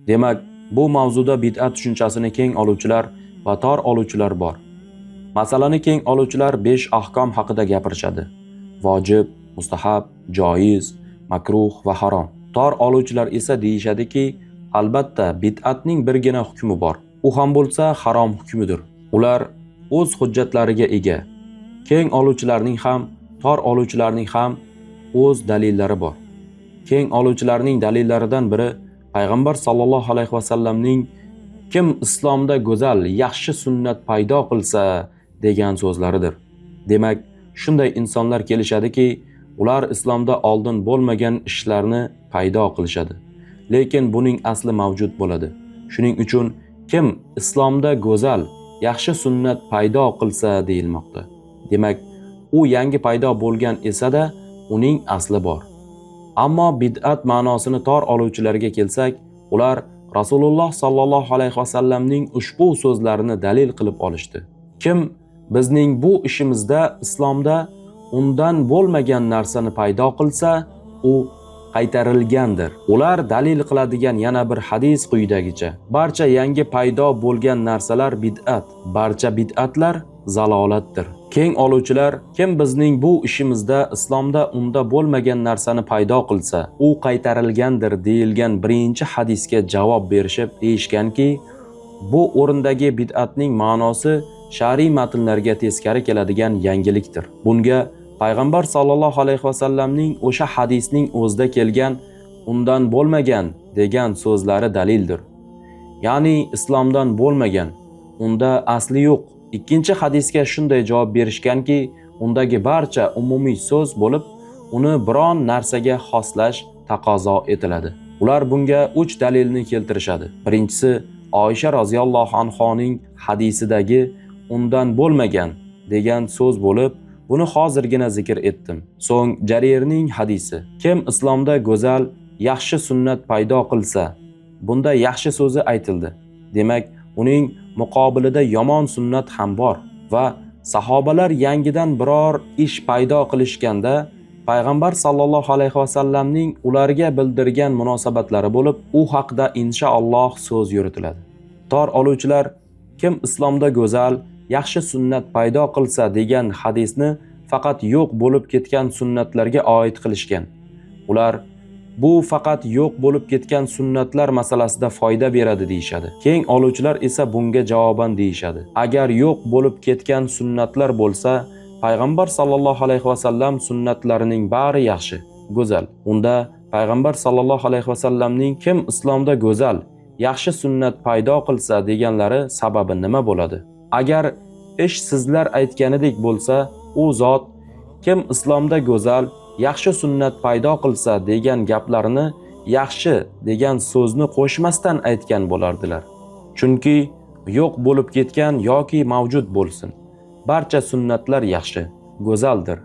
Demak, bu mavzuda bid'at tushunchasini keng oluvchilar va tor oluvchilar bor. Masalani keng oluvchilar 5 ahkom haqida gapirishadi. Vojib, mustahab, joiz, makruh va harom. Tor oluvchilar esa deyishadiki, albatta bid'atning birgina hukmi bor. U ham bo'lsa harom hukmidir. Ular o'z hujjatlariga ega. Keng oluvchilarning ham, tor oluvchilarning ham o'z dalillari bor. Keng oluvchilarning dalillaridan biri Payg'ambar sallallohu alayhi va sallamning kim islomda go'zal, yaxshi sunnat paydo qilsa degan so'zlaridir. Demak, shunday insonlar kelishadiki, ular islomda oldin bo'lmagan ishlarni paydo qilishadi. Lekin buning asli mavjud bo'ladi. Shuning uchun kim islomda go'zal, yaxshi sunnat paydo qilsa deyilmoqda. Demak, u yangi paydo bo'lgan esa-da uning asli bor. Ammo bid'at ma'nosini tor oluvchilarga kelsak, ular Rasululloh sallallohu alayhi va sallamning ushbu so'zlarini dalil qilib olishdi. Kim bizning bu ishimizda islomda undan bo'lmagan narsani paydo qilsa, u qaytarilgandir. Ular dalil qiladigan yana bir hadis quyidagicha: barcha yangi paydo bo'lgan narsalar bid'at, barcha bid'atlar zalolatdir. Keng oluvchilar kim bizning bu ishimizda islomda unda bo'lmagan narsani paydo qilsa, u qaytarilgandir deyilgan birinchi hadisga javob berishib deyishganki, bu o'rindagi bid'atning ma'nosi shar'iy matnlarga teskari keladigan yangilikdir. Bunga Payg'ambar sallallohu alayhi va sallamning o'sha hadisning o'zida kelgan undan bo'lmagan degan so'zlari dalildir. Ya'ni islomdan bo'lmagan, unda asli yo'q. Ikkinchi hadisga shunday javob berishganki, undagi barcha umumiy so'z bo'lib, uni biron narsaga xoslash taqozo etiladi. Ular bunga 3 dalilni keltirishadi. Birinchisi, Oysha roziyallohu anhoning hadisidagi undan bo'lmagan degan so'z bo'lib, buni hozirgina zikr etdim. So'ng Jarirning hadisi. Kim islomda go'zal, yaxshi sunnat paydo qilsa, bunda yaxshi so'zi aytildi. Demak, uning muqobilida yomon sunnat ham bor va sahobalar yangidan biror ish paydo qilishganda Payg'ambar sallallohu alayhi va sallamning ularga bildirgan munosabatlari bo'lib, u haqida inshaalloh so'z yuritiladi. Tor oluvchilar kim islomda go'zal, yaxshi sunnat paydo qilsa degan hadisni faqat yo'q bo'lib ketgan sunnatlarga oid qilishgan. Ular bu faqat yo'q bo'lib ketgan sunnatlar masalasida foyda beradi deyishadi. Keng oluvchilar esa bunga javoban deyishadi: agar yo'q bo'lib ketgan sunnatlar bo'lsa, Payg'ambar sallallohu alayhi va sallam sunnatlarining bari yaxshi, go'zal. Unda Payg'ambar sallallohu alayhi va sallamning kim islomda go'zal, yaxshi sunnat paydo qilsa deganlari sababi nima bo'ladi? Agar ish sizlar aytganidek bo'lsa, u zot kim islomda go'zal, yaxshi sunnat paydo qilsa degan gaplarini yaxshi degan so'zni qo'shmasdan aytgan bo'lardilar. Chunki yo'q bo'lib ketgan yoki mavjud bo'lsin, barcha sunnatlar yaxshi, go'zaldir.